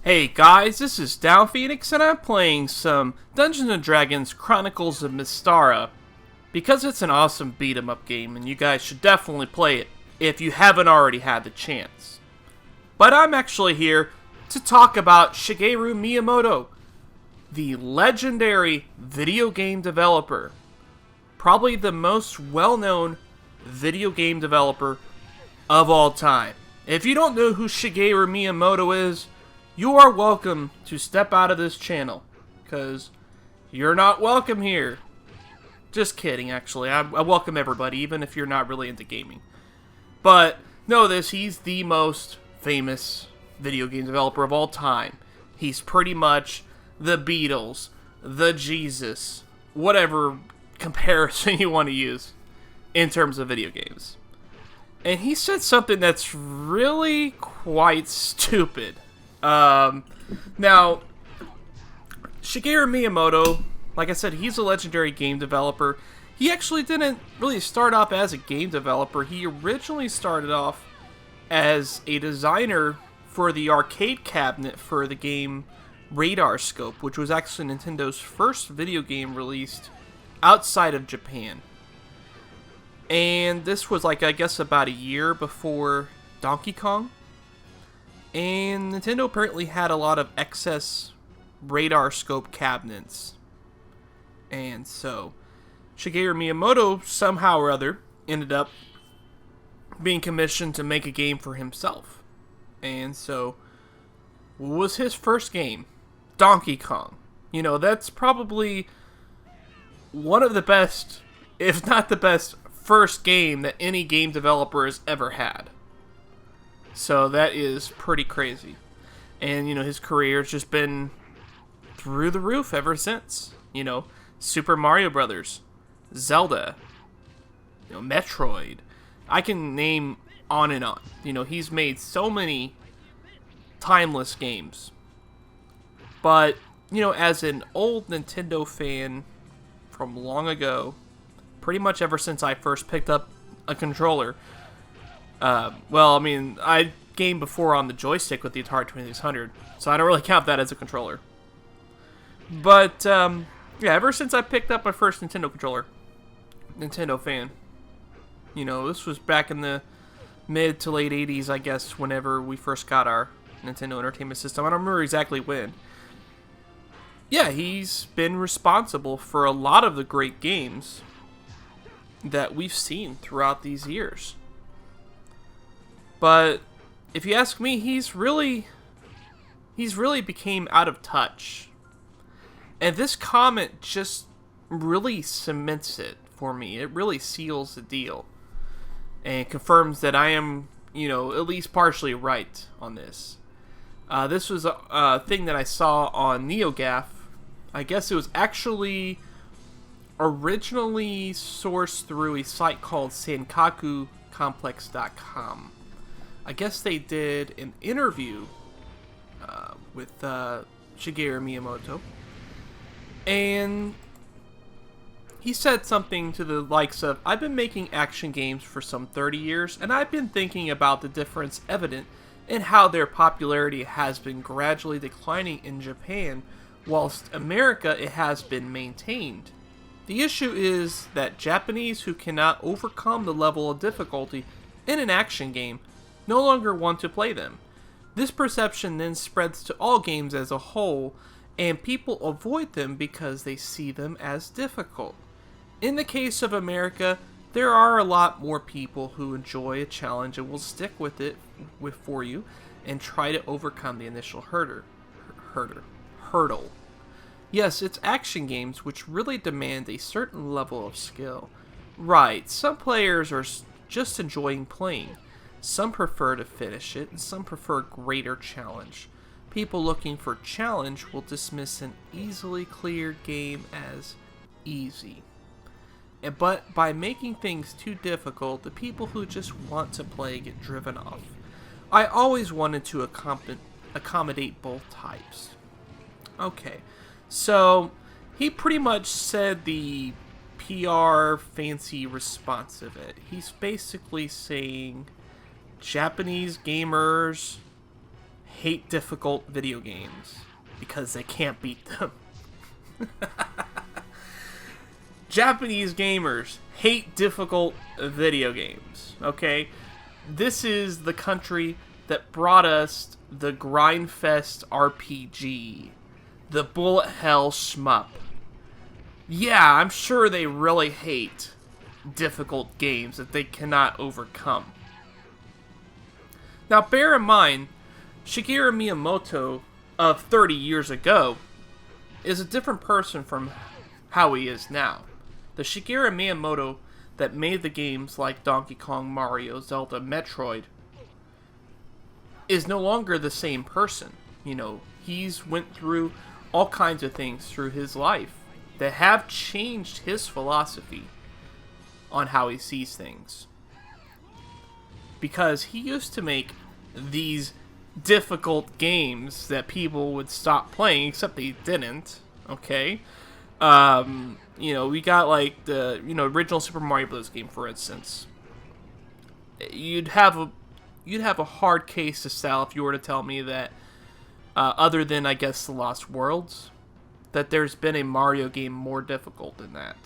Hey guys, this is Down Phoenix and I'm playing some Dungeons & Dragons Chronicles of Mystara because it's an awesome beat 'em up game and you guys should definitely play it if you haven't already had the chance. But I'm actually here to talk about Shigeru Miyamoto, the legendary video game developer, probably the most well-known video game developer of all time. If you don't know who Shigeru Miyamoto is, you are welcome to step out of this channel, because you're not welcome here. Just kidding, actually. I welcome everybody, even if you're not really into gaming. But know this, he's the most famous video game developer of all time. He's pretty much the Beatles, the Jesus, whatever comparison you want to use in terms of video games. And he said something that's really quite stupid. Now, Shigeru Miyamoto, like I said, he's a legendary game developer. He actually didn't really start off as a game developer. He originally started off as a designer for the arcade cabinet for the game Radar Scope, which was actually Nintendo's first video game released outside of Japan. And this was like, I guess, about a year before Donkey Kong. And Nintendo apparently had a lot of excess Radar Scope cabinets. And so, Shigeru Miyamoto, somehow or other, ended up being commissioned to make a game for himself. And so, what was his first game? Donkey Kong. You know, that's probably one of the best, if not the best, first game that any game developer has ever had. So that is pretty crazy. And, you know, his career has just been through the roof ever since. You know, Super Mario Brothers, Zelda, you know, Metroid. I can name on and on. You know, he's made so many timeless games. But, you know, as an old Nintendo fan from long ago, pretty much ever since I first picked up a controller, well, I mean, I gamed before on the joystick with the Atari 2600, so I don't really count that as a controller. But, yeah, ever since I picked up my first Nintendo controller, Nintendo fan. You know, this was back in the mid to late 80s, I guess, whenever we first got our Nintendo Entertainment System. I don't remember exactly when. Yeah, he's been responsible for a lot of the great games that we've seen throughout these years. But if you ask me, he's really became out of touch. And this comment just really cements it for me. It really seals the deal. And confirms that I am, you know, at least partially right on this. This was a thing that I saw on NeoGAF. I guess it was actually originally sourced through a site called SankakuComplex.com. I guess they did an interview with Shigeru Miyamoto, and he said something to the likes of, "I've been making action games for some 30 years, and I've been thinking about the difference evident in how their popularity has been gradually declining in Japan, whilst America it has been maintained. The issue is that Japanese who cannot overcome the level of difficulty in an action game no longer want to play them. This perception then spreads to all games as a whole, and people avoid them because they see them as difficult. In the case of America, there are a lot more people who enjoy a challenge and will stick with it for you and try to overcome the initial hurdle. Yes, it's action games which really demand a certain level of skill. Right, some players are just enjoying playing. Some prefer to finish it, and some prefer greater challenge. People looking for challenge will dismiss an easily cleared game as easy. But by making things too difficult, the people who just want to play get driven off. I always wanted to accommodate both types." Okay, so he pretty much said the PR fancy response of it. He's basically saying Japanese gamers hate difficult video games because they can't beat them. Japanese gamers hate difficult video games, okay? This is the country that brought us the Grindfest RPG, the bullet hell shmup. Yeah, I'm sure they really hate difficult games that they cannot overcome. Now, bear in mind, Shigeru Miyamoto of 30 years ago is a different person from how he is now. The Shigeru Miyamoto that made the games like Donkey Kong, Mario, Zelda, Metroid is no longer the same person. You know, he's went through all kinds of things through his life that have changed his philosophy on how he sees things. Because he used to make these difficult games that people would stop playing, except they didn't, okay? You know, we got like the, original Super Mario Bros. Game, for instance. You'd have a hard case to sell if you were to tell me that, other than, I guess, The Lost Worlds, that there's been a Mario game more difficult than that.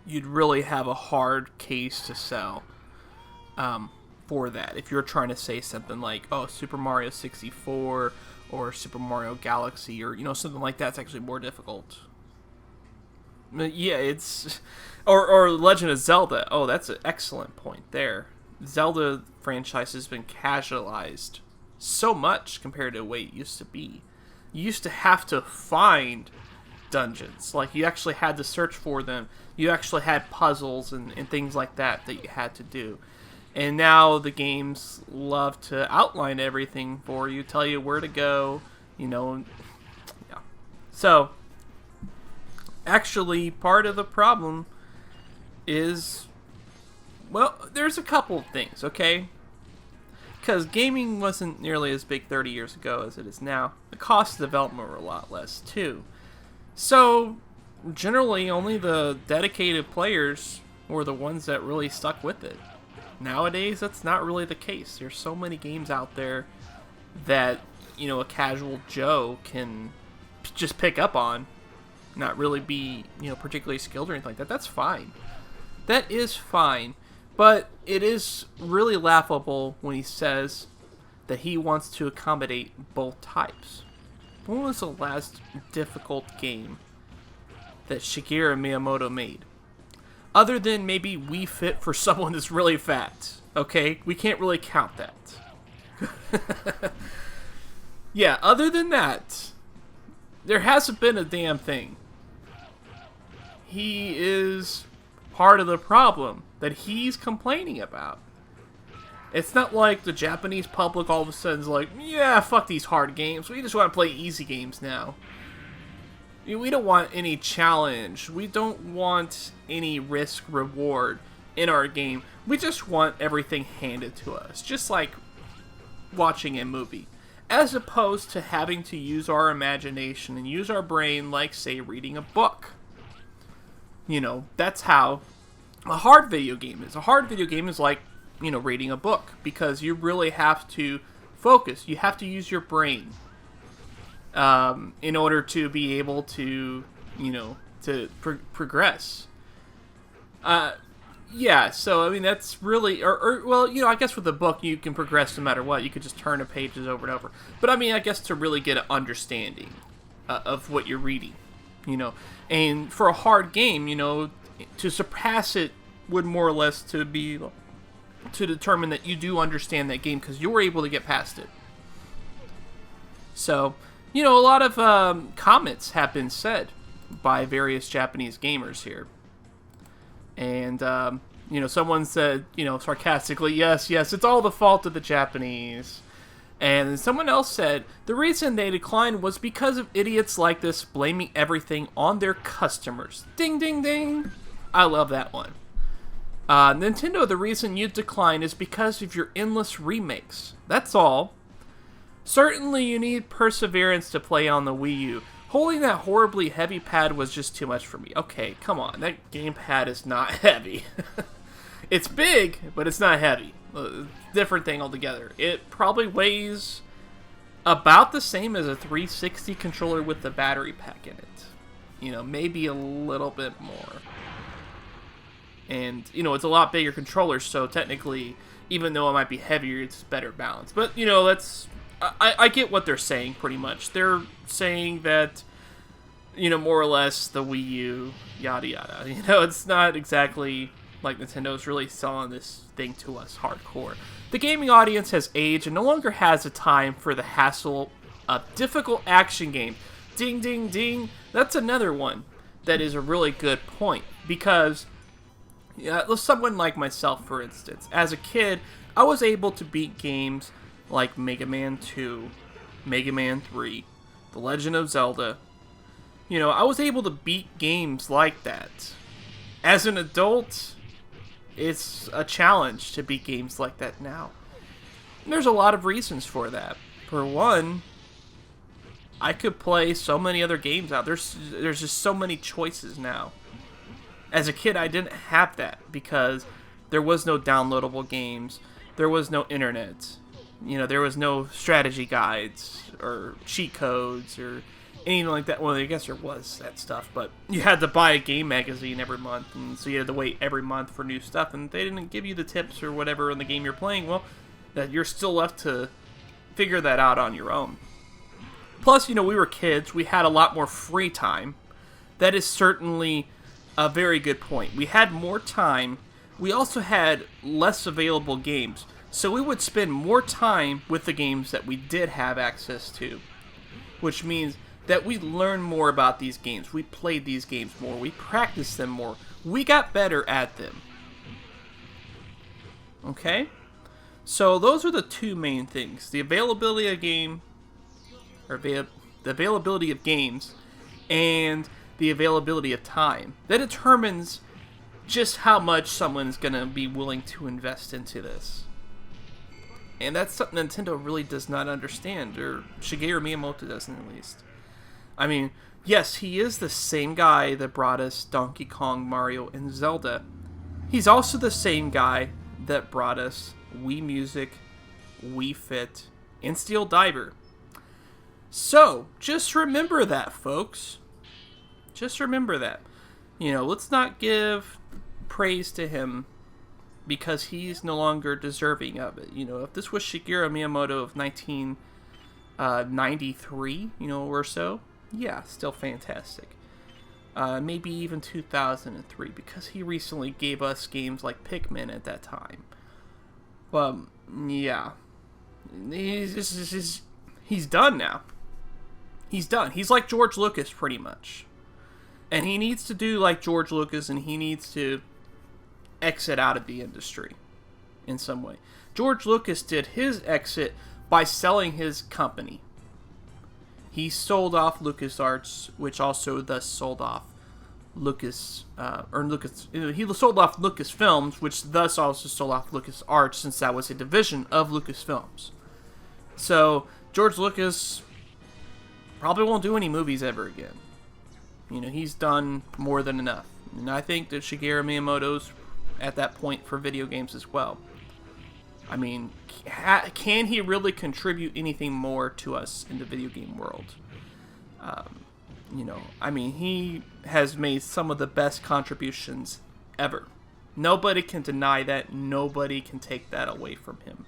You'd really have a hard case to sell for that. If you're trying to say something like, oh, Super Mario 64 or Super Mario Galaxy or, something like that's actually more difficult. Yeah, it's... Or Legend of Zelda. Oh, that's an excellent point there. Zelda franchise has been casualized so much compared to the way it used to be. You used to have to find dungeons. Like, you actually had to search for them. You actually had puzzles and things like that you had to do. And now the games love to outline everything for you, tell you where to go, Yeah. So, actually, part of the problem is, well, there's a couple of things, okay? Because gaming wasn't nearly as big 30 years ago as it is now. The cost of development were a lot less, too. So, generally, only the dedicated players were the ones that really stuck with it. Nowadays, that's not really the case. There's so many games out there that, a casual Joe can just pick up on, not really be, particularly skilled or anything like that. That's fine. That is fine. But it is really laughable when he says that he wants to accommodate both types. When was the last difficult game that Shigeru Miyamoto made? Other than maybe Wii Fit for someone that's really fat. Okay? We can't really count that. Yeah, other than that, there hasn't been a damn thing. He is part of the problem that he's complaining about. It's not like the Japanese public all of a sudden is like, yeah, fuck these hard games. We just want to play easy games now. We don't want any challenge. We don't want any risk reward in our game. We just want everything handed to us, just like watching a movie. As opposed to having to use our imagination and use our brain like, say, reading a book. That's how a hard video game is. A hard video game is like, reading a book, because you really have to focus. You have to use your brain in order to be able to, progress. Yeah, so, I mean, that's really, well, I guess with a book, you can progress no matter what. You could just turn the pages over and over. But, I mean, I guess to really get an understanding of what you're reading, And for a hard game, to surpass it would more or less to determine that you do understand that game because you were able to get past it. So, a lot of comments have been said by various Japanese gamers here. And, someone said, sarcastically, yes, it's all the fault of the Japanese. And someone else said, the reason they declined was because of idiots like this blaming everything on their customers. Ding, ding, ding. I love that one. Nintendo, the reason you decline is because of your endless remakes. That's all. Certainly you need perseverance to play on the Wii U. Holding that horribly heavy pad was just too much for me. Okay, come on. That gamepad is not heavy. It's big, but it's not heavy. Different thing altogether. It probably weighs about the same as a 360 controller with the battery pack in it. Maybe a little bit more. And, it's a lot bigger controller, so technically, even though it might be heavier, it's better balanced. But, that's... I get what they're saying, pretty much. They're saying that, more or less, the Wii U, yada yada. It's not exactly like Nintendo's really selling this thing to us hardcore. The gaming audience has aged and no longer has the time for the hassle of difficult action games. Ding, ding, ding. That's another one that is a really good point. Because, someone like myself, for instance, as a kid, I was able to beat games like Mega Man 2, Mega Man 3, The Legend of Zelda. I was able to beat games like that. As an adult, it's a challenge to beat games like that now. And there's a lot of reasons for that. For one, I could play so many other games out. There's just so many choices now. As a kid, I didn't have that because there was no downloadable games. There was no internet. There was no strategy guides or cheat codes or anything like that. Well, I guess there was that stuff, but you had to buy a game magazine every month, and so you had to wait every month for new stuff, and they didn't give you the tips or whatever in the game you're playing. Well, that you're still left to figure that out on your own. Plus, we were kids. We had a lot more free time. That is certainly a very good point. We had more time. We also had less available games. So we would spend more time with the games that we did have access to. Which means that we learned more about these games. We played these games more. We practiced them more. We got better at them. Okay? So those are the two main things. The availability of the availability of games and the availability of time. That determines just how much someone's going to be willing to invest into this. And that's something Nintendo really does not understand, or Shigeru Miyamoto doesn't at least. I mean, yes, he is the same guy that brought us Donkey Kong, Mario, and Zelda. He's also the same guy that brought us Wii Music, Wii Fit, and Steel Diver. So, just remember that, folks. Just remember that. Let's not give praise to him because he's no longer deserving of it. If this was Shigeru Miyamoto of 1993, or so, yeah, still fantastic. Maybe even 2003, because he recently gave us games like Pikmin at that time. But, yeah. He's done now. He's done. He's like George Lucas, pretty much. And he needs to do like George Lucas, and he needs to exit out of the industry in some way. George Lucas did his exit by selling his company. He sold off LucasArts, which also thus sold off he sold off Lucasfilms, which thus also sold off LucasArts, since that was a division of Lucasfilms. So George Lucas probably won't do any movies ever again. He's done more than enough. And I think that Shigeru Miyamoto's at that point for video games as well. I mean, can he really contribute anything more to us in the video game world? He has made some of the best contributions ever. Nobody can deny that. Nobody can take that away from him.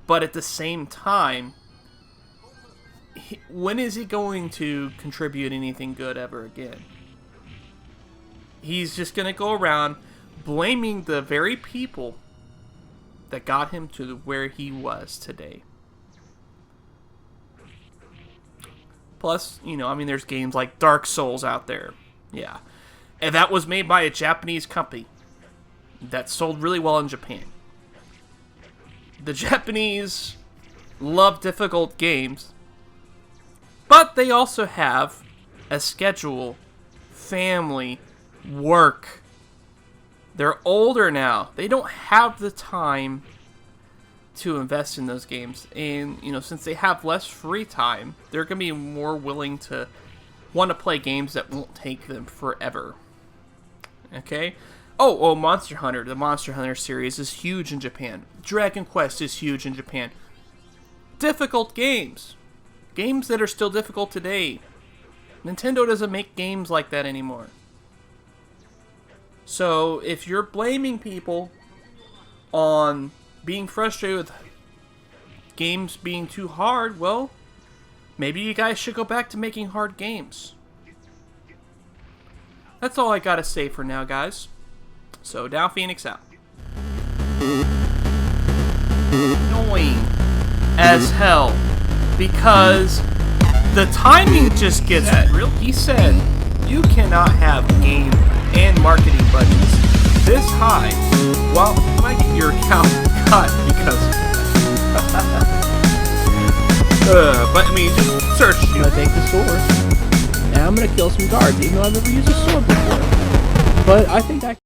But at the same time, when is he going to contribute anything good ever again? He's just going to go around blaming the very people that got him to where he was today. Plus, there's games like Dark Souls out there. Yeah. And that was made by a Japanese company that sold really well in Japan. The Japanese love difficult games, but they also have a schedule, family, work. They're older now. They don't have the time to invest in those games. And, since they have less free time, they're going to be more willing to want to play games that won't take them forever. Okay? Oh, Monster Hunter. The Monster Hunter series is huge in Japan. Dragon Quest is huge in Japan. Difficult games. Games that are still difficult today. Nintendo doesn't make games like that anymore. So, if you're blaming people on being frustrated with games being too hard, well, maybe you guys should go back to making hard games. That's all I gotta say for now, guys. So, Down Phoenix out. Annoying as hell. Because the timing just gets real. He said, you cannot have game and marketing budgets this high while you might get your account cut because... but I mean, just search. I'm gonna take the sword, and I'm gonna kill some guards, even though I've never used a sword before. But I think I